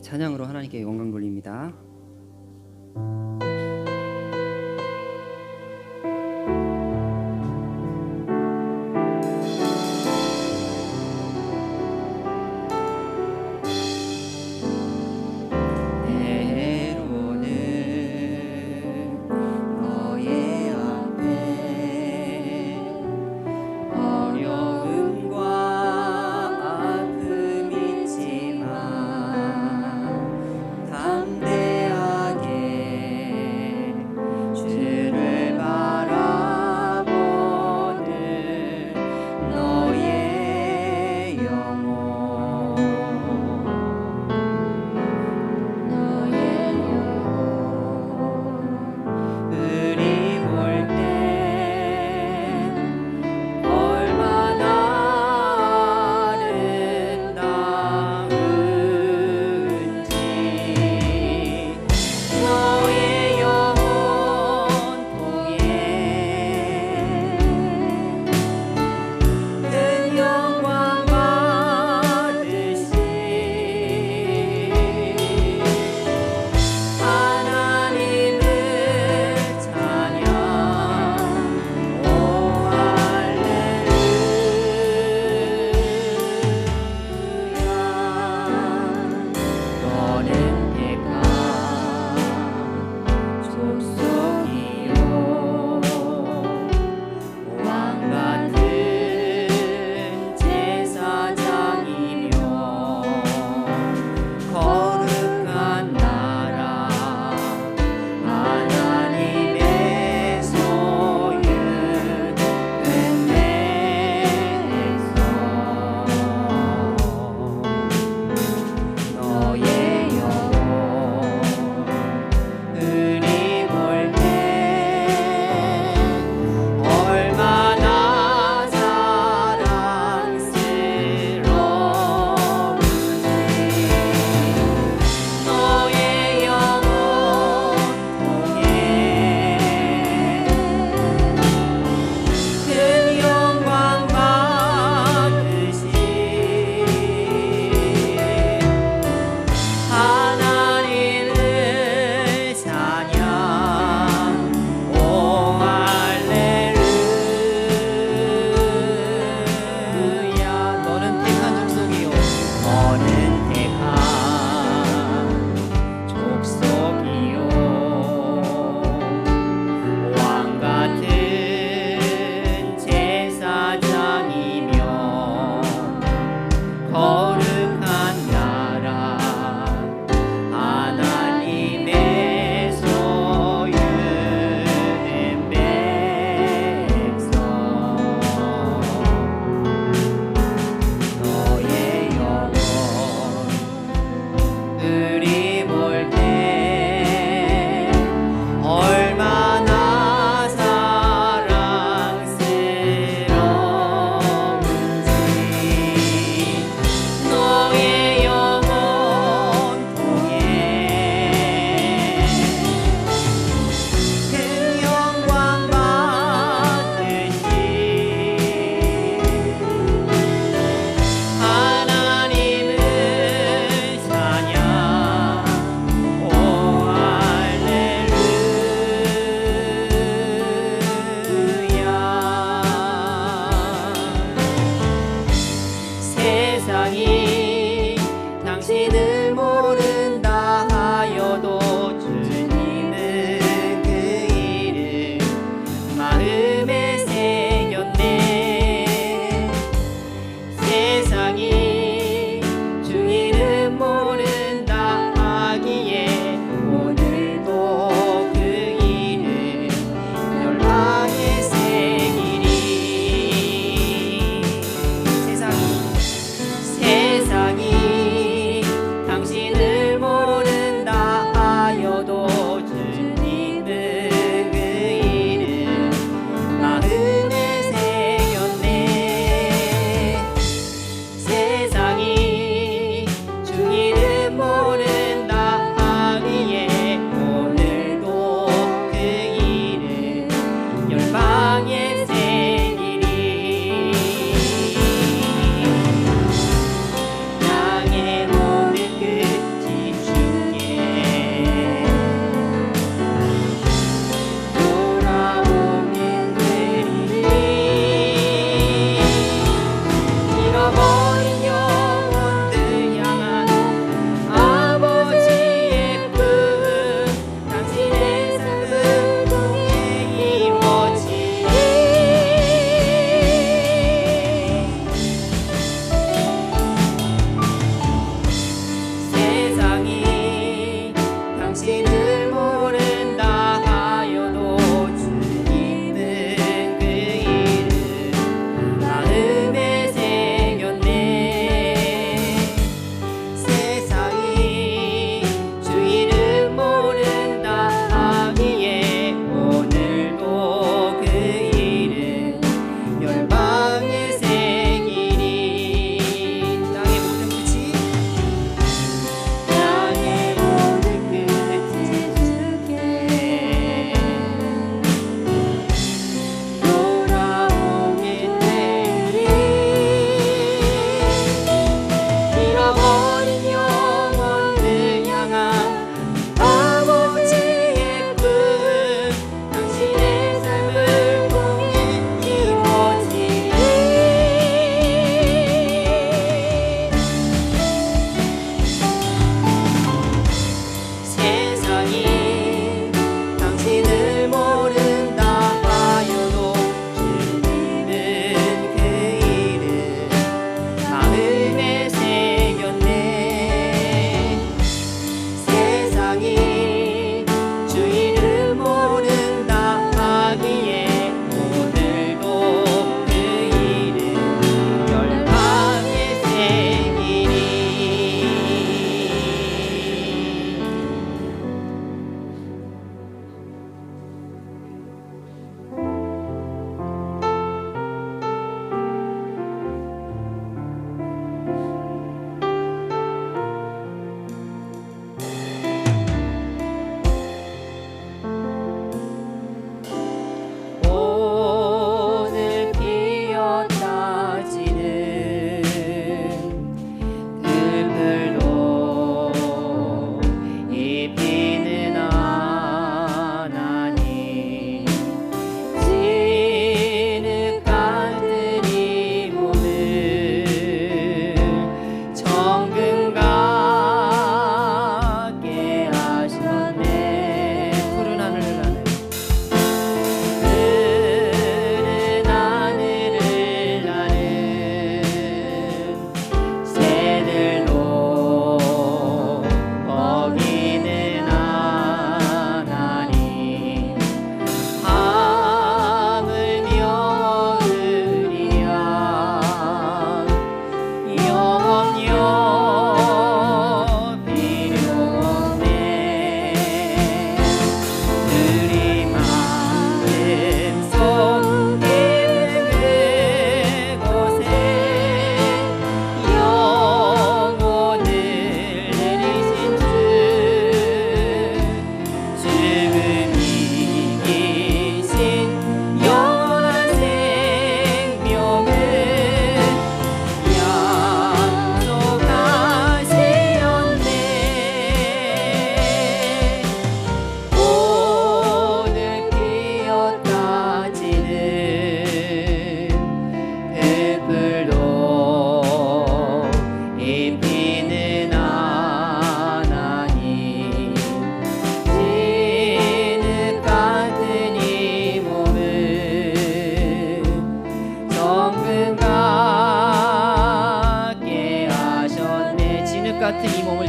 찬양으로 하나님께 영광 돌립니다. 담대하게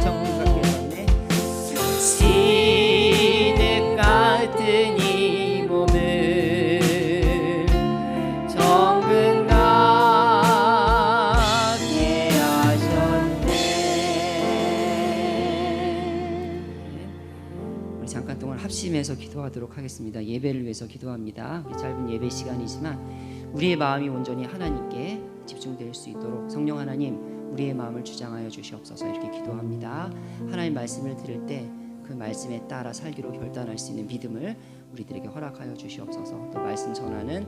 성경을 정리하게 했었네. 진흙 같은 이 몸을 정금 같게 하셨네. 우리 잠깐 동안 합심해서 기도하도록 하겠습니다. 예배를 위해서 기도합니다. 우리 짧은 예배 시간이지만 우리의 마음이 온전히 하나님께 집중될 수 있도록 성령 하나님 우리의 마음을 주장하여 주시옵소서. 이렇게 기도합니다. 하나님 말씀을 들을 때 그 말씀에 따라 살기로 결단할 수 있는 믿음을 우리들에게 허락하여 주시옵소서. 또 말씀 전하는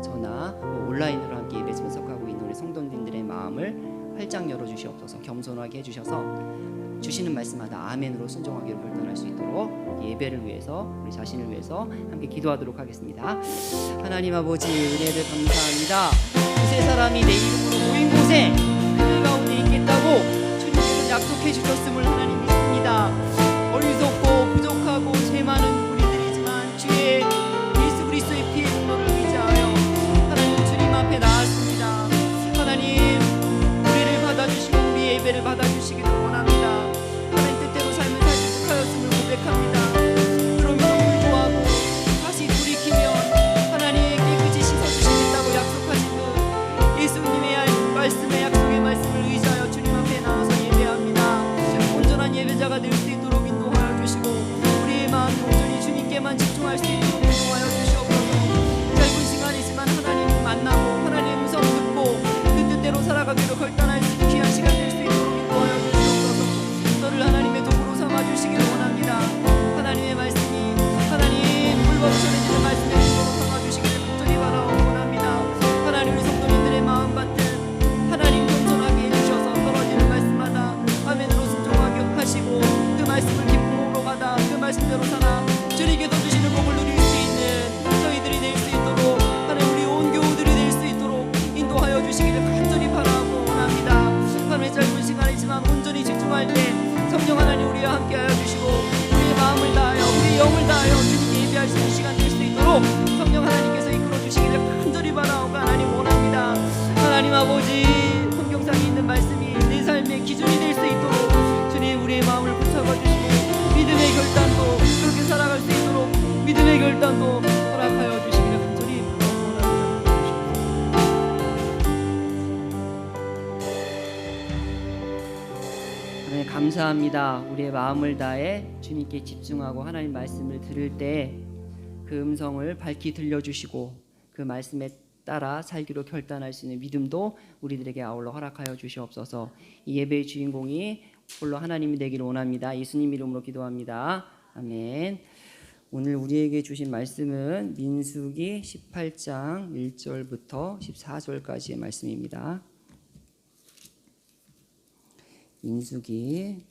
전화 온라인으로 함께 예배 참석하고 있는 우리 성도님들의 마음을 활짝 열어주시옵소서. 겸손하게 해주셔서 주시는 말씀마다 아멘으로 순종하기로 결단할 수 있도록 예배를 위해서 우리 자신을 위해서 함께 기도하도록 하겠습니다. 하나님 아버지 은혜를 감사합니다. 두세 사람이 내 이름으로 모인 곳에 그 가운데 있겠다고 주님께서 약속해 주셨음을 하나님 믿습니다. 어리석고 부족하고 죄 많은 우리들이지만 주의 예수 그리스도의 피의 공로를 의지하여 하나님 주님 앞에 나왔습니다. 하나님 우리를 받아주시고 우리의 예배를 받아주시기를 원합니다. 하나님 뜻대로 삶을 살지 못하였음을 고백합니다. 그럼에도 불구하고 다시 돌이키면 하나님 깨끗이 씻어주시겠다고 약속하신 그 예수님의 말씀에 약속의 말씀을 의지하여 주님 앞에 나와서 예배합니다. 온전한 예배자가 될 수 있도록 인도하여 주시고 우리의 마음이 온전히 주님께만 집중할 수 있도록 인도하여 주시옵소서. 짧은 시간이지만 하나님 만나고 하나님의 음성 듣고 그 뜻대로 살아가기로 결단할 수 있는 귀한 시간 될 수 있도록 인도하여 주시옵소서. 저를 하나님의 도구로 삼아주시기를 원합니다. 하나님의 말씀이 하나님 불법 전해지는 말씀의 도구로 삼아주시기를 간절히 바라옵니다. 하나님 우리 성도님들의 마음 받들 하나님 겸손하게 해주셔서 떨어지는 말씀마다 아멘으로 순종하게 하시고 그 말씀을 기쁨으로 받아 그 말씀대로 살아 주님께서 주시는 복을 누릴 수 있는 저희들이 될 수 있도록 하나님 우리 온 교우들이 될 수 있도록 인도하여 주시기를 간절히 바라고 원합니다. 하나님의 짧은 시간이지만 온전히 집중할 때 성령 하나님 우리와 함께하여 주시고 우리의 마음을 다하여 우리의 영을 다하여 주님께 예배할 수 있는 시간 될 수 있도록 성령 하나님께서 이끌어 주시기를 간절히 바라오고 하나님 원합니다. 하나님 아버지 성경상에 있는 말씀이 내 삶의 기준이 될 수 있도록 주님 우리의 마음을 붙잡아 주시고 믿음의 결단도 그렇게 살아갈 수 있도록 믿음의 결단도 허락하여 주시기를 간절히 원합니다. 하나님 감사합니다. 우리의 마음을 다해 주님께 집중하고 하나님 말씀을 들을 때 그 음성을 밝히 들려주시고 그 말씀에 따라 살기로 결단할 수 있는 믿음도 우리들에게 아울러 허락하여 주시옵소서. 이 예배의 주인공이 홀로 하나님이 되기를 원합니다. 예수님 이름으로 기도합니다. 아멘. 오늘 우리에게 주신 말씀은 민수기 18장 1절부터 14절까지의 말씀입니다. 민수기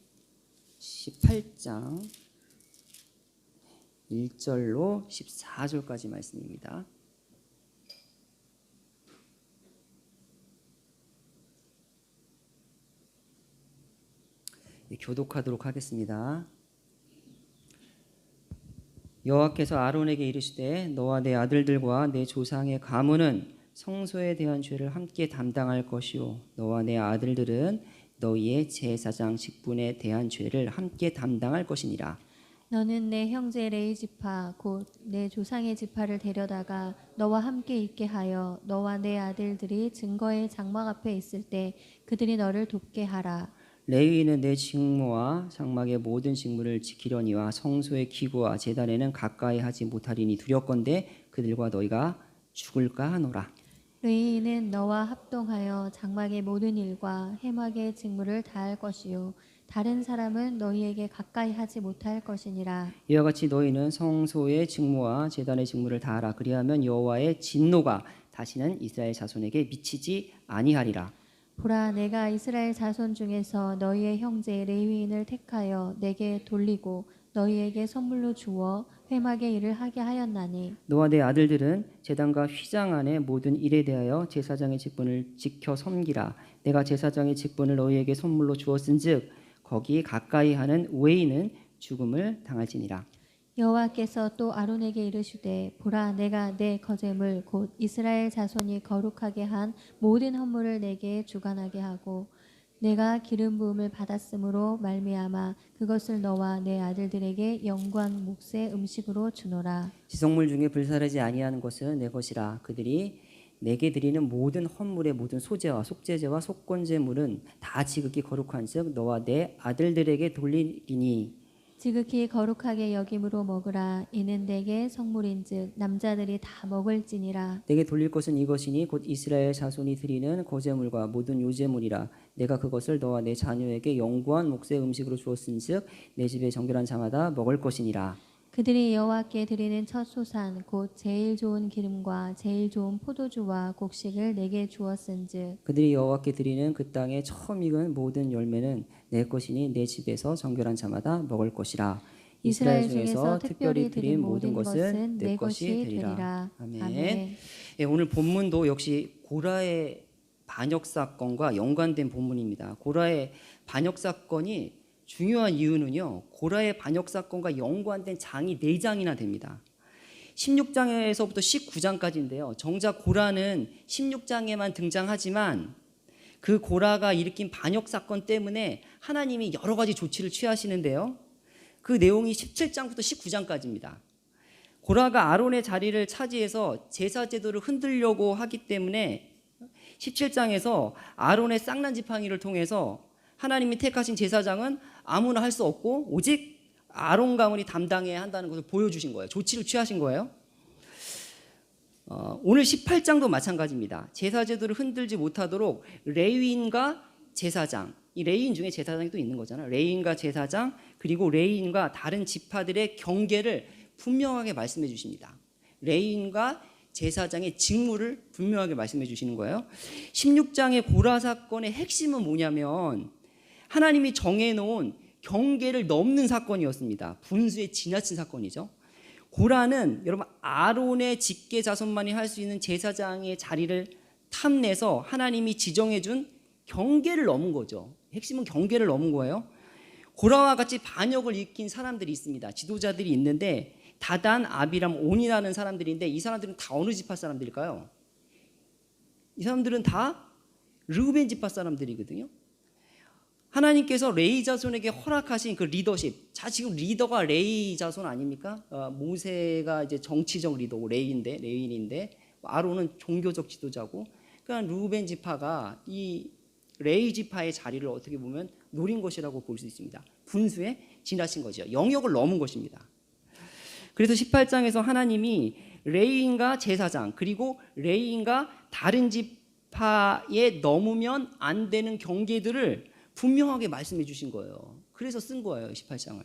18장 1절로 14절까지 말씀입니다. 교독하도록 하겠습니다. 여호와께서 아론에게 이르시되 너와 내 아들들과 내 조상의 가문은 성소에 대한 죄를 함께 담당할 것이요 너와 내 아들들은 너희의 제사장 직분에 대한 죄를 함께 담당할 것이니라. 너는 내 형제 레위 지파 곧 내 조상의 지파를 데려다가 너와 함께 있게 하여 너와 내 아들들이 증거의 장막 앞에 있을 때 그들이 너를 돕게 하라. 레위인은 내 직무와 장막의 모든 직무를 지키려니와 성소의 기구와 제단에는 가까이 하지 못하리니 두렵건대 그들과 너희가 죽을까 하노라. 레위인은 너와 합동하여 장막의 모든 일과 해막의 직무를 다할 것이요 다른 사람은 너희에게 가까이 하지 못할 것이니라. 이와 같이 너희는 성소의 직무와 제단의 직무를 다하라. 그리하면 여호와의 진노가 다시는 이스라엘 자손에게 미치지 아니하리라. 보라, 내가 이스라엘 자손 중에서 너희의 형제 레위인을 택하여 내게 돌리고 너희에게 선물로 주어 회막의 일을 하게 하였나니 너와 내 아들들은 제단과 휘장 안의 모든 일에 대하여 제사장의 직분을 지켜 섬기라. 내가 제사장의 직분을 너희에게 선물로 주었은즉 거기 가까이 하는 외인은 죽음을 당할지니라. 여호와께서 또 아론에게 이르시되 보라, 내가 내 거제물 곧 이스라엘 자손이 거룩하게 한 모든 헌물을 내게 주관하게 하고 내가 기름 부음을 받았으므로 말미암아 그것을 너와 내 아들들에게 영광 몫의 음식으로 주노라. 지성물 중에 불사르지 아니하는 것은 내 것이라. 그들이 내게 드리는 모든 헌물의 모든 소제와 속제제와 속건제물은 다 지극히 거룩한즉 너와 내 아들들에게 돌리리니. 지극히 거룩하게 여김으로 먹으라. 이는 내게 성물인즉 남자들이 다 먹을지니라. 내게 돌릴 것은 이것이니 곧 이스라엘 자손이 드리는 거제물과 모든 요제물이라. 내가 그것을 너와 내 자녀에게 영구한 몫의 음식으로 주었은즉 내 집에 정결한 자마다 먹을 것이니라. 그들이 여호와께 드리는 첫 소산 곧 제일 좋은 기름과 제일 좋은 포도주와 곡식을 내게 주었은즉 그들이 여호와께 드리는 그 땅에 처음 익은 모든 열매는 내 것이니 내 집에서 정결한 자마다 먹을 것이라. 이스라엘 중에서 특별히 드린 모든 것은 내 것이 되리라. 아멘. 예, 오늘 본문도 역시 고라의 반역 사건과 연관된 본문입니다. 고라의 반역 사건이 중요한 이유는요, 고라의 반역 사건과 연관된 장이 4장이나 됩니다. 16장에서부터 19장까지인데요. 정작 고라는 16장에만 등장하지만 그 고라가 일으킨 반역 사건 때문에 하나님이 여러 가지 조치를 취하시는데요. 그 내용이 17장부터 19장까지입니다. 고라가 아론의 자리를 차지해서 제사 제도를 흔들려고 하기 때문에 17장에서 아론의 쌍난 지팡이를 통해서 하나님이 택하신 제사장은 아무나 할 수 없고 오직 아론 가문이 담당해야 한다는 것을 보여주신 거예요. 조치를 취하신 거예요. 오늘 18장도 마찬가지입니다. 제사 제도를 흔들지 못하도록 레위인과 제사장, 이 레위인 중에 제사장이 또 있는 거잖아요. 레위인과 제사장 그리고 레위인과 다른 지파들의 경계를 분명하게 말씀해 주십니다. 레위인과 제사장의 직무를 분명하게 말씀해 주시는 거예요. 16장의 고라 사건의 핵심은 뭐냐면 하나님이 정해놓은 경계를 넘는 사건이었습니다. 분수에 지나친 사건이죠. 고라는 여러분 아론의 직계 자손만이 할 수 있는 제사장의 자리를 탐내서 하나님이 지정해준 경계를 넘은 거죠. 핵심은 경계를 넘은 거예요. 고라와 같이 반역을 일으킨 사람들이 있습니다. 지도자들이 있는데 다단, 아비람, 온이라는 사람들인데 이 사람들은 다 어느 지파 사람들일까요? 이 사람들은 다 르우벤 지파 사람들이거든요. 하나님께서 레위 자손에게 허락하신 그 리더십. 자, 지금 리더가 레위 자손 아닙니까? 모세가 이제 정치적 리더고 레위인인데 아론은 종교적 지도자고. 그러니까 르우벤 지파가 이 레위 지파의 자리를 어떻게 보면 노린 것이라고 볼 수 있습니다. 분수에 지나친 거죠. 영역을 넘은 것입니다. 그래서 18장에서 하나님이 레위인과 제사장 그리고 레위인과 다른 지파에 넘으면 안 되는 경계들을 분명하게 말씀해 주신 거예요. 그래서 쓴 거예요. 18장을.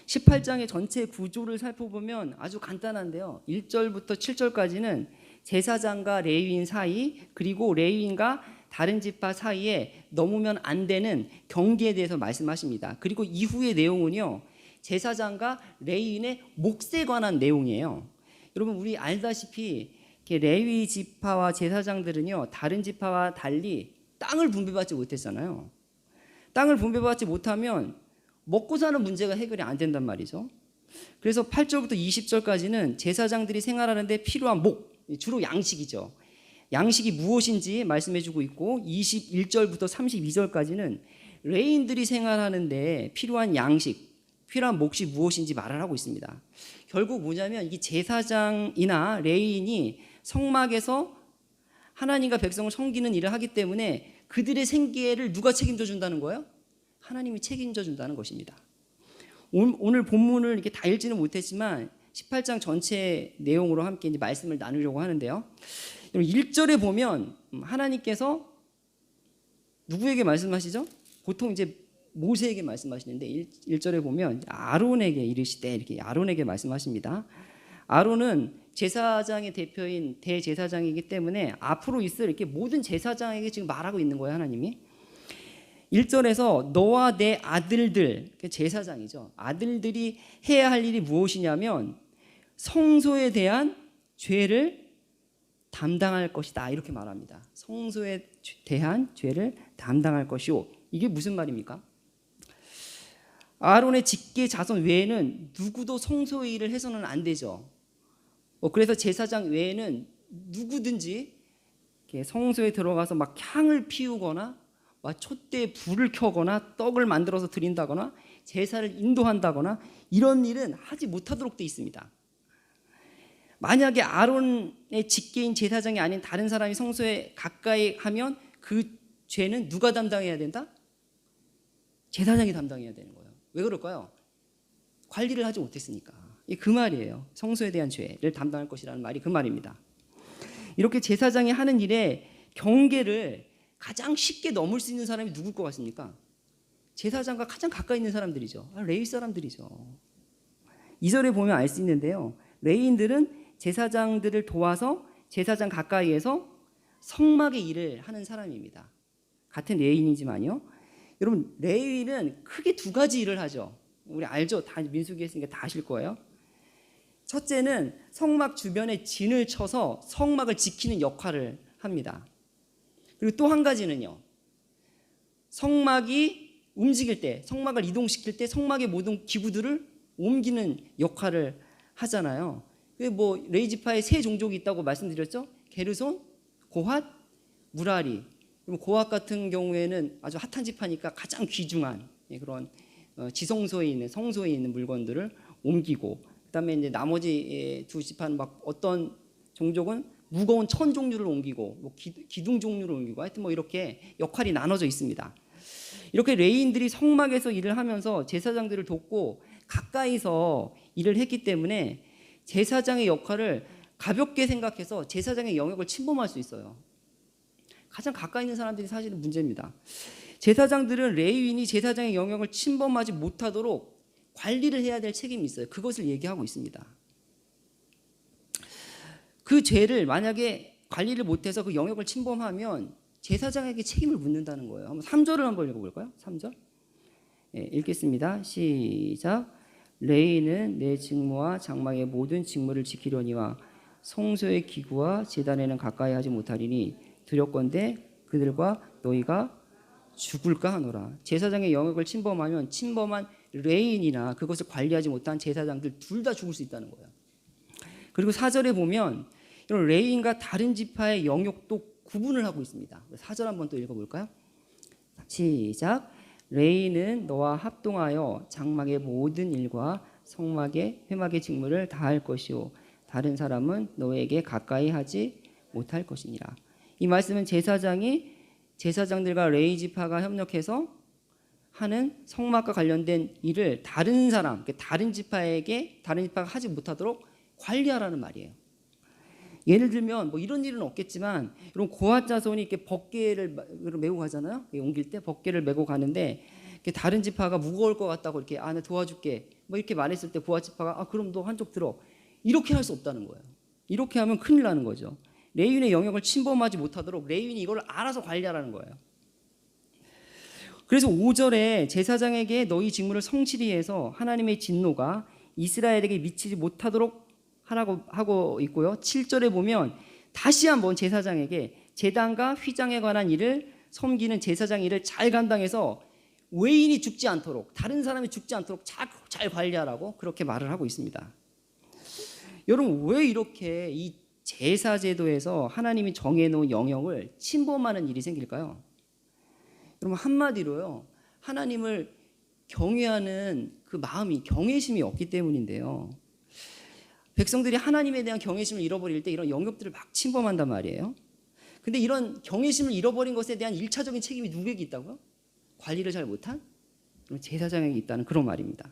18장의 전체 구조를 살펴보면 아주 간단한데요. 1절부터 7절까지는 제사장과 레위인 사이 그리고 레위인과 다른 지파 사이에 넘으면 안 되는 경계에 대해서 말씀하십니다. 그리고 이후의 내용은요. 제사장과 레위인의 몫에 관한 내용이에요. 여러분 우리 알다시피 레위 지파와 제사장들은요. 다른 지파와 달리 땅을 분배받지 못했잖아요. 땅을 분배받지 못하면 먹고 사는 문제가 해결이 안 된단 말이죠. 그래서 8절부터 20절까지는 제사장들이 생활하는데 필요한 목, 주로 양식이죠. 양식이 무엇인지 말씀해주고 있고 21절부터 32절까지는 레위인들이 생활하는데 필요한 양식, 필요한 몫이 무엇인지 말을 하고 있습니다. 결국 뭐냐면 이 제사장이나 레위인이 성막에서 하나님과 백성을 섬기는 일을 하기 때문에 그들의 생계를 누가 책임져 준다는 거예요? 하나님이 책임져 준다는 것입니다. 오늘 본문을 이렇게 다 읽지는 못했지만 18장 전체 내용으로 함께 이제 말씀을 나누려고 하는데요. 1절에 보면 하나님께서 누구에게 말씀하시죠? 보통 이제 모세에게 말씀하시는데 1절에 보면 아론에게 이르시되 이렇게 아론에게 말씀하십니다. 아론은 제사장의 대표인 대제사장이기 때문에 앞으로 있을 이렇게 모든 제사장에게 지금 말하고 있는 거예요, 하나님이. 1절에서 너와 내 아들들, 제사장이죠. 아들들이 해야 할 일이 무엇이냐면 성소에 대한 죄를 담당할 것이다. 이렇게 말합니다. 성소에 대한 죄를 담당할 것이오. 이게 무슨 말입니까? 아론의 직계 자손 외에는 누구도 성소의 일을 해서는 안 되죠. 그래서 제사장 외에는 누구든지 성소에 들어가서 막 향을 피우거나 막 촛대에 불을 켜거나 떡을 만들어서 드린다거나 제사를 인도한다거나 이런 일은 하지 못하도록 돼 있습니다. 만약에 아론의 직계인 제사장이 아닌 다른 사람이 성소에 가까이 하면 그 죄는 누가 담당해야 된다? 제사장이 담당해야 되는 거예요. 왜 그럴까요? 관리를 하지 못했으니까. 그 말이에요. 성소에 대한 죄를 담당할 것이라는 말이 그 말입니다. 이렇게 제사장이 하는 일에 경계를 가장 쉽게 넘을 수 있는 사람이 누굴 것 같습니까? 제사장과 가장 가까이 있는 사람들이죠. 레위 사람들이죠. 2절에 보면 알 수 있는데요. 레위인들은 제사장들을 도와서 제사장 가까이에서 성막의 일을 하는 사람입니다. 같은 레위인이지만요. 여러분 레위는 크게 두 가지 일을 하죠. 우리 알죠? 다 민수기 했으니까 다 아실 거예요. 첫째는 성막 주변에 진을 쳐서 성막을 지키는 역할을 합니다. 그리고 또 한 가지는요. 성막이 움직일 때, 성막을 이동시킬 때 성막의 모든 기구들을 옮기는 역할을 하잖아요. 뭐 레위지파에 세 종족이 있다고 말씀드렸죠. 게르손, 고핫, 무라리. 고핫 같은 경우에는 아주 핫한 지파니까 가장 귀중한 그런 지성소에 있는 성소에 있는 물건들을 옮기고, 그다음에 이제 나머지 두 지파는 막 어떤 종족은 무거운 천 종류를 옮기고, 뭐 기둥 종류를 옮기고, 하여튼 뭐 이렇게 역할이 나눠져 있습니다. 이렇게 레위인들이 성막에서 일을 하면서 제사장들을 돕고 가까이서 일을 했기 때문에 제사장의 역할을 가볍게 생각해서 제사장의 영역을 침범할 수 있어요. 가장 가까이 있는 사람들이 사실은 문제입니다. 제사장들은 레위인이 제사장의 영역을 침범하지 못하도록 관리를 해야 될 책임이 있어요. 그것을 얘기하고 있습니다. 그 죄를 만약에 관리를 못해서 그 영역을 침범하면 제사장에게 책임을 묻는다는 거예요. 한번 3절을 한번 읽어볼까요? 3절. 읽겠습니다. 시작. 레위인은 내 직무와 장막의 모든 직무를 지키려니와 성소의 기구와 제단에는 가까이 하지 못하리니 두렵건대 그들과 너희가 죽을까 하노라. 제사장의 영역을 침범하면 침범한 레위인이나 그것을 관리하지 못한 제사장들 둘 다 죽을 수 있다는 거예요. 그리고 4절에 보면 이런 레위인과 다른 지파의 영역도 구분을 하고 있습니다. 4절 한번 또 읽어볼까요? 시작. 레위인은 너와 합동하여 장막의 모든 일과 성막의 회막의 직무를 다할 것이요 다른 사람은 너에게 가까이 하지 못할 것이니라. 이 말씀은 제사장들과 레위 지파가 협력해서 하는 성막과 관련된 일을 다른 사람, 다른 지파가 하지 못하도록 관리하라는 말이에요. 예를 들면 뭐 이런 일은 없겠지만 이런 고핫 자손이 이렇게 법궤를 메고 가잖아요. 옮길 때 법궤를 메고 가는데 다른 지파가 무거울 것 같다고 이렇게 나 도와줄게 뭐 이렇게 말했을 때 고핫 지파가 그럼 너 한쪽 들어 이렇게 할 수 없다는 거예요. 이렇게 하면 큰일 나는 거죠. 레위인의 영역을 침범하지 못하도록 레위인이 이걸 알아서 관리하라는 거예요. 그래서 5절에 제사장에게 너희 직무를 성실히 해서 하나님의 진노가 이스라엘에게 미치지 못하도록 하라고 하고 있고요. 7절에 보면 다시 한번 제사장에게 제단과 휘장에 관한 일을 섬기는 제사장 일을 잘 감당해서 외인이 죽지 않도록 다른 사람이 죽지 않도록 잘 관리하라고 그렇게 말을 하고 있습니다. 여러분 왜 이렇게 이 제사제도에서 하나님이 정해놓은 영역을 침범하는 일이 생길까요? 여러분 한마디로요. 하나님을 경외하는 그 마음이 경외심이 없기 때문인데요. 백성들이 하나님에 대한 경외심을 잃어버릴 때 이런 영역들을 막 침범한단 말이에요. 근데 이런 경외심을 잃어버린 것에 대한 1차적인 책임이 누구에게 있다고요? 관리를 잘 못한 제사장에게 있다는 그런 말입니다.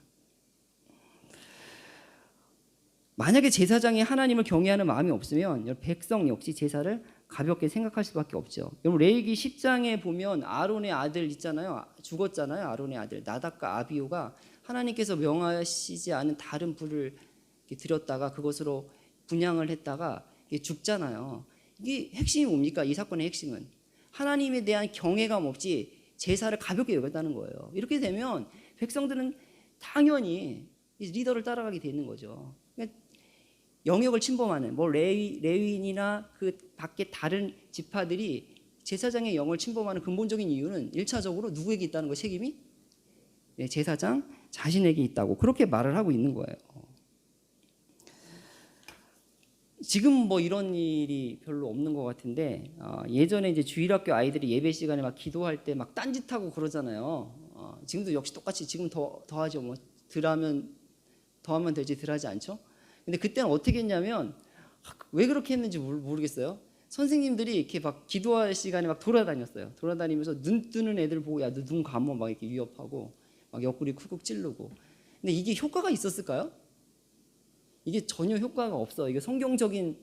만약에 제사장이 하나님을 경외하는 마음이 없으면 백성 역시 제사를 가볍게 생각할 수밖에 없죠. 여러분 레위기 10장에 보면 아론의 아들 있잖아요. 죽었잖아요. 아론의 아들 나답과 아비후가 하나님께서 명하시지 않은 다른 불을 드렸다가 그것으로 분향을 했다가 죽잖아요. 이게 핵심이 뭡니까? 이 사건의 핵심은 하나님에 대한 경외감 없이 제사를 가볍게 여겼다는 거예요. 이렇게 되면 백성들은 당연히 리더를 따라가게 되는 거죠. 그러니까 영역을 침범하는 레위인이나 그 밖에 다른 지파들이 제사장의 영을 침범하는 근본적인 이유는 1차적으로 누구에게 있다는 거 책임이 제사장 자신에게 있다고 그렇게 말을 하고 있는 거예요. 지금 뭐 이런 일이 별로 없는 것 같은데 예전에 이제 주일학교 아이들이 예배 시간에 막 기도할 때 막 딴짓하고 그러잖아요. 지금도 역시 똑같이 지금 더하죠. 뭐 덜하면 더하면 되지 덜하지 않죠. 근데 그때는 어떻게 했냐면 왜 그렇게 했는지 모르겠어요. 선생님들이 이렇게 막 기도할 시간에 막 돌아다녔어요. 돌아다니면서 눈 뜨는 애들 보고 야 너 눈 감어 막 이렇게 위협하고 막 옆구리 쿡쿡 찌르고. 근데 이게 효과가 있었을까요? 이게 전혀 효과가 없어. 이게 성경적인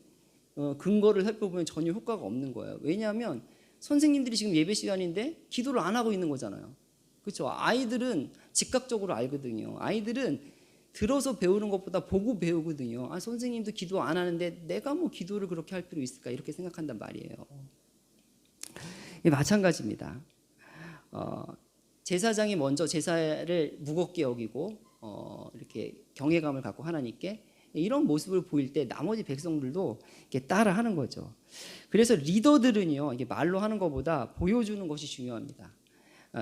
근거를 살펴보면 전혀 효과가 없는 거예요. 왜냐하면 선생님들이 지금 예배 시간인데 기도를 안 하고 있는 거잖아요. 그렇죠? 아이들은 즉각적으로 알거든요. 아이들은 들어서 배우는 것보다 보고 배우거든요. 선생님도 기도 안 하는데 내가 뭐 기도를 그렇게 할 필요 있을까 이렇게 생각한단 말이에요. 마찬가지입니다. 제사장이 먼저 제사를 무겁게 여기고 이렇게 경외감을 갖고 하나님께 이런 모습을 보일 때 나머지 백성들도 이렇게 따라하는 거죠. 그래서 리더들은요, 이게 말로 하는 것보다 보여주는 것이 중요합니다.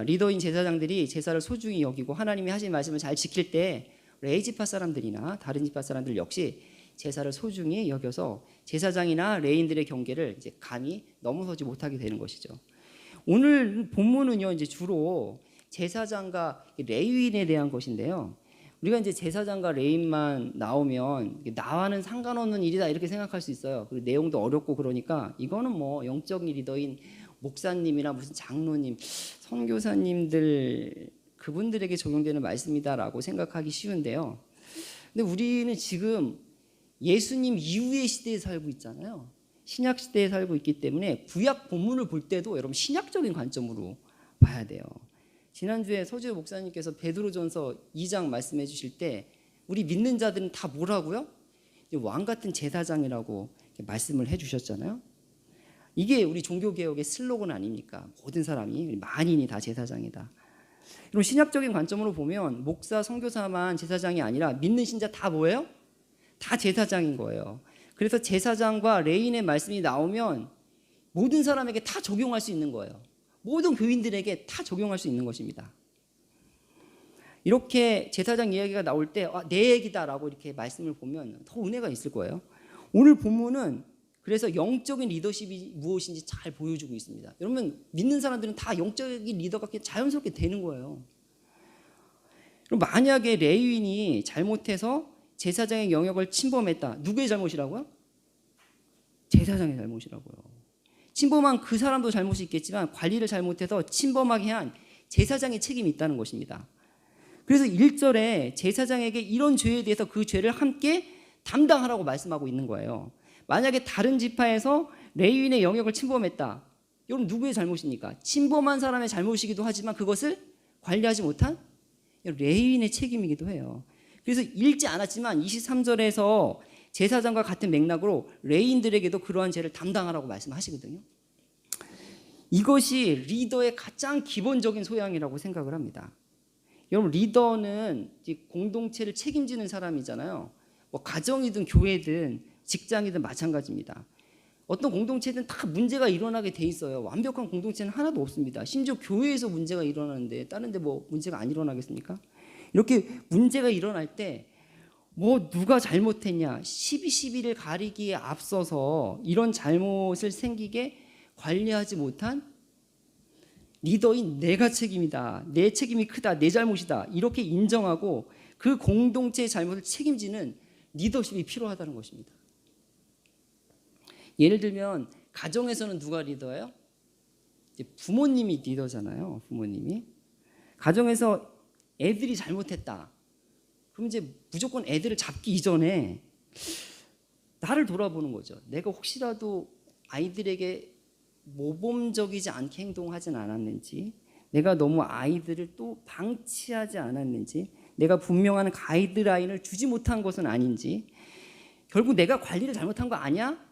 리더인 제사장들이 제사를 소중히 여기고 하나님이 하신 말씀을 잘 지킬 때 레이지파 사람들이나 다른 지파 사람들 역시 제사를 소중히 여겨서 제사장이나 레인들의 경계를 이제 감히 넘어서지 못하게 되는 것이죠. 오늘 본문은요, 이제 주로 제사장과 레위인에 대한 것인데요. 우리가 이제 제사장과 레인만 나오면 나와는 상관없는 일이다 이렇게 생각할 수 있어요. 그리고 내용도 어렵고 그러니까 이거는 뭐 영적인 리더인 목사님이나 무슨 장로님, 선교사님들 그분들에게 적용되는 말씀이다라고 생각하기 쉬운데요. 근데 우리는 지금 예수님 이후의 시대에 살고 있잖아요. 신약 시대에 살고 있기 때문에 구약 본문을 볼 때도 여러분 신약적인 관점으로 봐야 돼요. 지난주에 서지호 목사님께서 베드로전서 2장 말씀해 주실 때 우리 믿는 자들은 다 뭐라고요? 왕 같은 제사장이라고 말씀을 해 주셨잖아요. 이게 우리 종교개혁의 슬로건 아닙니까? 모든 사람이 만인이 다 제사장이다. 그럼 신약적인 관점으로 보면 목사, 선교사만 제사장이 아니라 믿는 신자 다 뭐예요? 다 제사장인 거예요. 그래서 제사장과 레인의 말씀이 나오면 모든 사람에게 다 적용할 수 있는 거예요. 모든 교인들에게 다 적용할 수 있는 것입니다. 이렇게 제사장 이야기가 나올 때 내 얘기다라고 이렇게 말씀을 보면 더 은혜가 있을 거예요. 오늘 본문은 그래서 영적인 리더십이 무엇인지 잘 보여주고 있습니다. 여러분 믿는 사람들은 다 영적인 리더가 그냥 자연스럽게 되는 거예요. 그럼 만약에 레위인이 잘못해서 제사장의 영역을 침범했다. 누구의 잘못이라고요? 제사장의 잘못이라고요. 침범한 그 사람도 잘못이 있겠지만 관리를 잘못해서 침범하게 한 제사장의 책임이 있다는 것입니다. 그래서 1절에 제사장에게 이런 죄에 대해서 그 죄를 함께 담당하라고 말씀하고 있는 거예요. 만약에 다른 지파에서 레위인의 영역을 침범했다. 여러분 누구의 잘못입니까? 침범한 사람의 잘못이기도 하지만 그것을 관리하지 못한 레위인의 책임이기도 해요. 그래서 읽지 않았지만 23절에서 제사장과 같은 맥락으로 레위인들에게도 그러한 죄를 담당하라고 말씀하시거든요. 이것이 리더의 가장 기본적인 소양이라고 생각을 합니다. 여러분 리더는 공동체를 책임지는 사람이잖아요. 뭐 가정이든 교회든 직장이든 마찬가지입니다. 어떤 공동체든 다 문제가 일어나게 돼 있어요. 완벽한 공동체는 하나도 없습니다. 심지어 교회에서 문제가 일어나는데 다른 데 뭐 문제가 안 일어나겠습니까? 이렇게 문제가 일어날 때 뭐 누가 잘못했냐 12를 가리기에 앞서서 이런 잘못을 생기게 관리하지 못한 리더인 내가 책임이다. 내 책임이 크다. 내 잘못이다. 이렇게 인정하고 그 공동체의 잘못을 책임지는 리더십이 필요하다는 것입니다. 예를 들면 가정에서는 누가 리더예요? 이제 부모님이 리더잖아요. 부모님이. 가정에서 애들이 잘못했다. 그럼 이제 무조건 애들을 잡기 이전에 나를 돌아보는 거죠. 내가 혹시라도 아이들에게 모범적이지 않게 행동하진 않았는지, 내가 너무 아이들을 또 방치하지 않았는지, 내가 분명한 가이드라인을 주지 못한 것은 아닌지, 결국 내가 관리를 잘못한 거 아니야?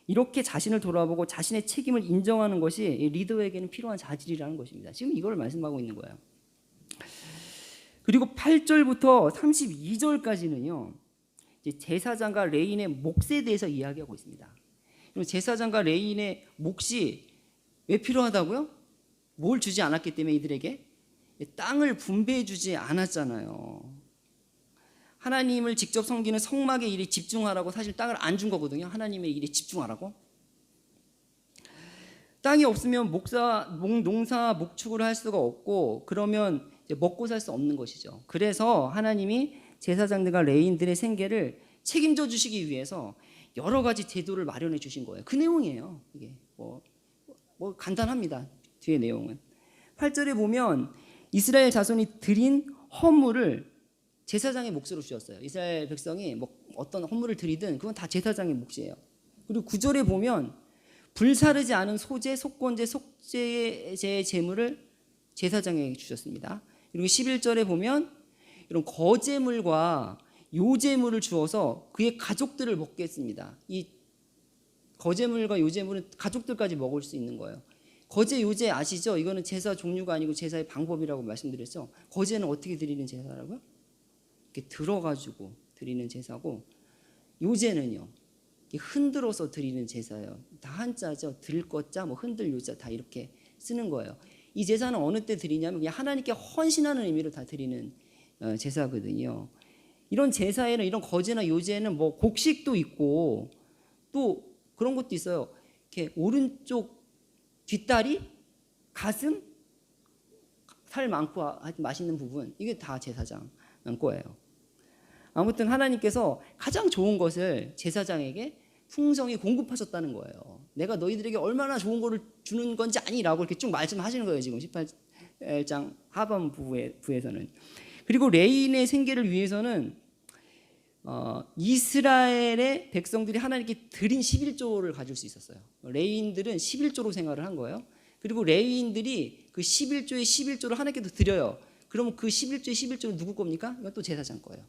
이렇게 자신을 돌아보고 자신의 책임을 인정하는 것이 리더에게는 필요한 자질이라는 것입니다. 지금 이걸 말씀하고 있는 거예요. 그리고 8절부터 32절까지는요. 제사장과 레인의 몫에 대해서 이야기하고 있습니다. 제사장과 레인의 몫이 왜 필요하다고요? 뭘 주지 않았기 때문에 이들에게 땅을 분배해 주지 않았잖아요. 하나님을 직접 섬기는 성막의 일에 집중하라고 사실 땅을 안 준 거거든요. 하나님의 일에 집중하라고. 땅이 없으면 농사 목축을 할 수가 없고 그러면 이제 먹고 살 수 없는 것이죠. 그래서 하나님이 제사장들과 레위인들의 생계를 책임져 주시기 위해서 여러 가지 제도를 마련해 주신 거예요. 그 내용이에요. 이게 뭐 간단합니다. 뒤에 내용은 8절에 보면 이스라엘 자손이 드린 헌물을 제사장의 몫으로 주셨어요. 이스라엘 백성이 뭐 어떤 헌물을 드리든 그건 다 제사장의 몫이에요. 그리고 9절에 보면 불사르지 않은 소재, 속건제, 속죄의 제물을 제사장에게 주셨습니다. 그리고 11절에 보면 이런 거제물과 요제물을 주어서 그의 가족들을 먹게 했습니다. 이 거제물과 요제물은 가족들까지 먹을 수 있는 거예요. 거제, 요제 아시죠? 이거는 제사 종류가 아니고 제사의 방법이라고 말씀드렸죠. 거제는 어떻게 드리는 제사라고요? 이렇게 들어가지고 드리는 제사고, 요제는요 이렇게 흔들어서 드리는 제사예요. 다 한자죠. 들 것자, 뭐 흔들 요자 다 이렇게 쓰는 거예요. 이 제사는 어느 때 드리냐면 그냥 하나님께 헌신하는 의미로 다 드리는 제사거든요. 이런 제사에는 이런 거제나 요제는 뭐 곡식도 있고 또 그런 것도 있어요. 이렇게 오른쪽 뒷다리, 가슴, 살 많고 맛있는 부분, 이게 다 제사장 거예요. 아무튼 하나님께서 가장 좋은 것을 제사장에게 풍성히 공급하셨다는 거예요. 내가 너희들에게 얼마나 좋은 거를 주는 건지 아니라고 이렇게 쭉 말씀하시는 거예요. 지금 18장 하반부에서는. 그리고 레위인의 생계를 위해서는 이스라엘의 백성들이 하나님께 드린 11조를 가질 수 있었어요. 레위인들은 11조로 생활을 한 거예요. 그리고 레위인들이 그 11조의 11조를 하나님께 드려요. 그러면 그 11조의 11조는 누구 겁니까? 이건 또 제사장 거예요.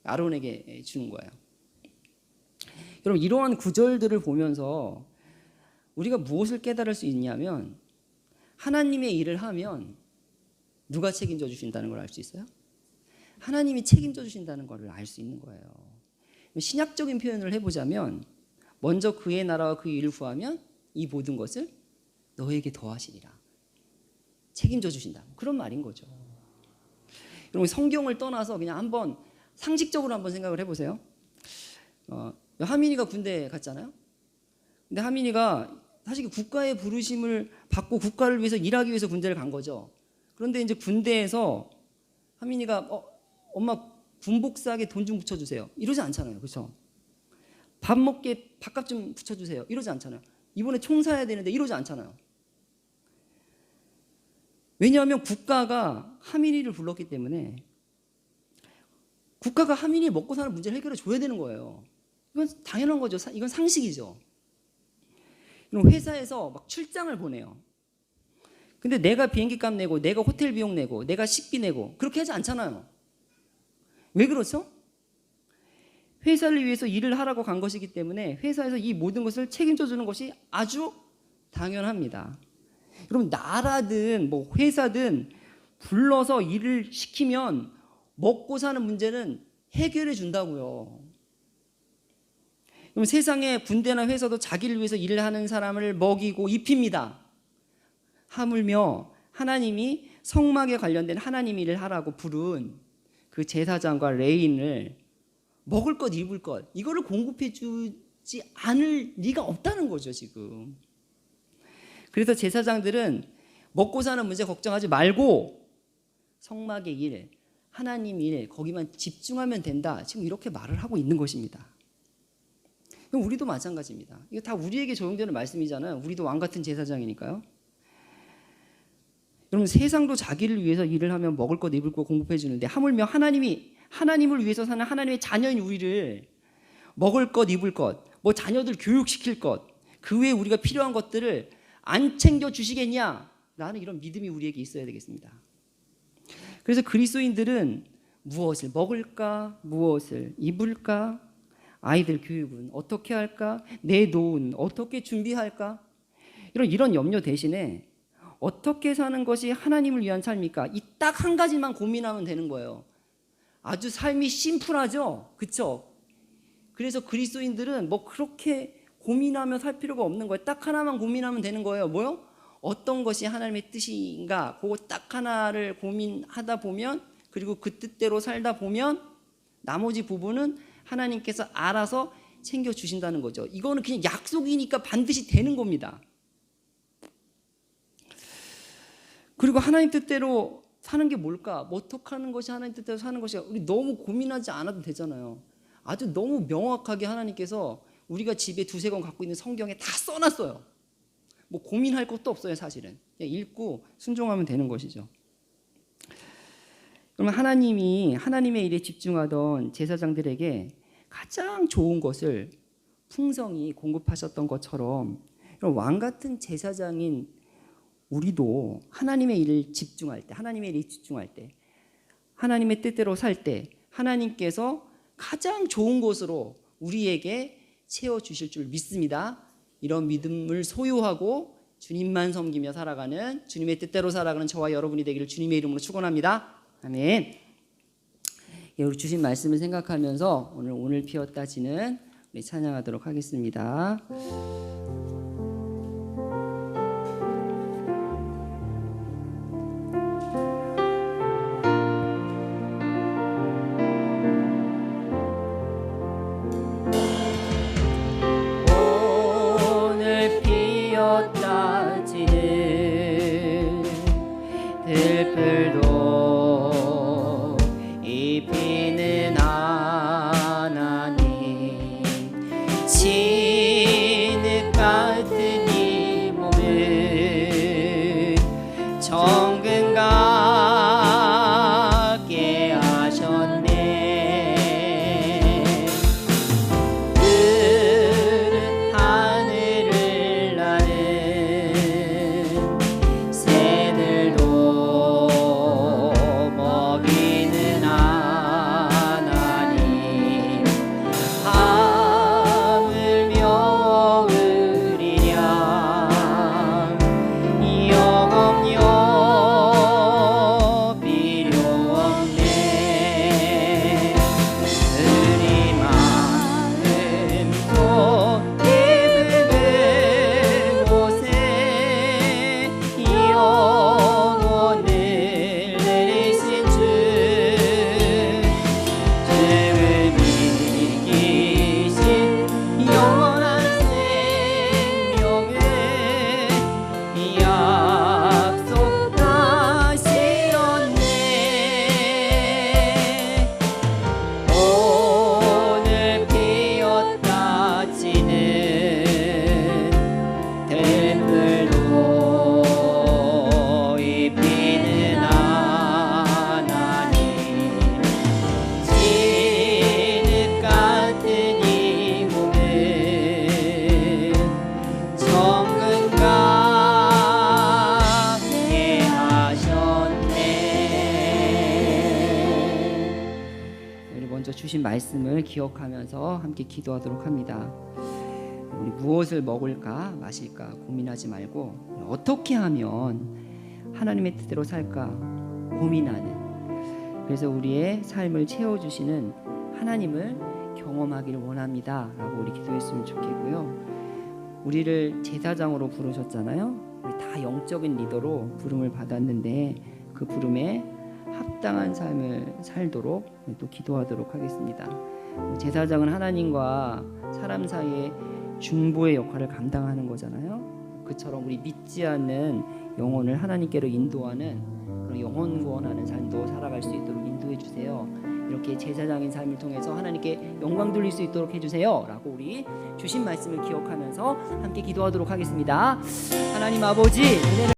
아론에게 주는 거예요. 여러분, 이러한 구절들을 보면서 우리가 무엇을 깨달을 수 있냐면 하나님의 일을 하면 누가 책임져 주신다는 걸 알 수 있어요? 하나님이 책임져 주신다는 걸 알 수 있는 거예요. 신약적인 표현을 해보자면 먼저 그의 나라와 그의 일을 구하면 이 모든 것을 너에게 더하시리라. 책임져 주신다. 그런 말인 거죠. 여러분, 성경을 떠나서 그냥 한번 상식적으로 한번 생각을 해보세요. 하민이가 군대 갔잖아요. 근데 하민이가 사실 국가의 부르심을 받고 국가를 위해서 일하기 위해서 군대를 간 거죠. 그런데 이제 군대에서 하민이가 엄마 군복 사게 돈 좀 붙여주세요. 이러지 않잖아요. 그렇죠? 밥 먹게 밥값 좀 붙여주세요. 이러지 않잖아요. 이번에 총 사야 되는데 이러지 않잖아요. 왜냐하면 국가가 하민이를 불렀기 때문에 국가가 하민이 먹고 사는 문제를 해결해 줘야 되는 거예요. 이건 당연한 거죠. 이건 상식이죠. 회사에서 막 출장을 보내요. 근데 내가 비행기 값 내고 내가 호텔 비용 내고 내가 식비 내고 그렇게 하지 않잖아요. 왜 그렇죠? 회사를 위해서 일을 하라고 간 것이기 때문에 회사에서 이 모든 것을 책임져 주는 것이 아주 당연합니다. 여러분, 나라든 뭐 회사든 불러서 일을 시키면 먹고 사는 문제는 해결해 준다고요. 그럼 세상에 군대나 회사도 자기를 위해서 일을 하는 사람을 먹이고 입힙니다. 하물며 하나님이 성막에 관련된 하나님 일을 하라고 부른 그 제사장과 레위인을 먹을 것 입을 것 이거를 공급해 주지 않을 리가 없다는 거죠 지금. 그래서 제사장들은 먹고 사는 문제 걱정하지 말고 성막의 일, 하나님 일 거기만 집중하면 된다. 지금 이렇게 말을 하고 있는 것입니다. 그럼 우리도 마찬가지입니다. 이거 다 우리에게 적용되는 말씀이잖아요. 우리도 왕 같은 제사장이니까요. 여러분, 세상도 자기를 위해서 일을 하면 먹을 것 입을 것 공급해 주는데 하물며 하나님을 위해서 사는 하나님의 자녀인 우리를 먹을 것 입을 것, 뭐 자녀들 교육시킬 것, 그 외에 우리가 필요한 것들을 안 챙겨 주시겠냐? 라는 이런 믿음이 우리에게 있어야 되겠습니다. 그래서 그리스도인들은 무엇을 먹을까? 무엇을 입을까? 아이들 교육은 어떻게 할까? 내 노후는 어떻게 준비할까? 이런 염려 대신에 어떻게 사는 것이 하나님을 위한 삶일까? 이 딱 한 가지만 고민하면 되는 거예요. 아주 삶이 심플하죠? 그렇죠? 그래서 그리스도인들은 뭐 그렇게 고민하며 살 필요가 없는 거예요. 딱 하나만 고민하면 되는 거예요. 뭐요? 어떤 것이 하나님의 뜻인가? 그거 딱 하나를 고민하다 보면, 그리고 그 뜻대로 살다 보면 나머지 부분은 하나님께서 알아서 챙겨주신다는 거죠. 이거는 그냥 약속이니까 반드시 되는 겁니다. 그리고 하나님 뜻대로 사는 게 뭘까? 어떻게 하는 것이 하나님 뜻대로 사는 것이, 우리 너무 고민하지 않아도 되잖아요. 아주 너무 명확하게 하나님께서 우리가 집에 두세 권 갖고 있는 성경에 다 써놨어요. 뭐 고민할 것도 없어요. 사실은 그냥 읽고 순종하면 되는 것이죠. 그러면 하나님이 하나님의 일에 집중하던 제사장들에게 가장 좋은 것을 풍성히 공급하셨던 것처럼, 왕 같은 제사장인 우리도 하나님의 일을 집중할 때, 하나님의 일에 집중할 때, 하나님의 뜻대로 살 때 하나님께서 가장 좋은 것으로 우리에게 채워주실 줄 믿습니다. 이런 믿음을 소유하고 주님만 섬기며 살아가는, 주님의 뜻대로 살아가는 저와 여러분이 되기를 주님의 이름으로 축원합니다. 아멘. 예, 우리 주신 말씀을 생각하면서 오늘 피었다 지는 우리 찬양하도록 하겠습니다. 오늘 피었다 지는 들풀도 입히는 하나님, 진흙 같은 이 몸을 정금 같게 하셨네. 푸른 하늘을 나는 새들도 먹이는 하나님, 하물며 으리랴 영업요 필요 없네. 우리 마음도 깊은 곳에 영혼을 내리신 주, 주를 이기신 영원한 생명을 약속하시었네. 오늘 피었다 지는 들풀도 입히는 하나님, 진흙 같은 이 몸을 정금 같게 하셨네. 우리 먼저 주신 말씀을 기억하면서 함께 기도하도록 합니다. 우리 무엇을 먹을까 마실까 고민하지 말고 어떻게 하면 하나님의 뜻대로 살까 고민하는, 그래서 우리의 삶을 채워주시는 하나님을 경험하기를 원합니다 라고 우리 기도했으면 좋겠고요. 우리를 제사장으로 부르셨잖아요. 우리 다 영적인 리더로 부름을 받았는데 그 부름에 합당한 삶을 살도록 또 기도하도록 하겠습니다. 제사장은 하나님과 사람 사이의 중보의 역할을 감당하는 거잖아요. 그처럼 우리 믿지 않는 영혼을 하나님께로 인도하는 그런 영혼 구원하는 삶도 살아갈 수 있도록 인도해 주세요. 이렇게 제사장인 삶을 통해서 하나님께 영광 돌릴 수 있도록 해주세요 라고 우리 주신 말씀을 기억하면서 함께 기도하도록 하겠습니다. 하나님 아버지, 은혜를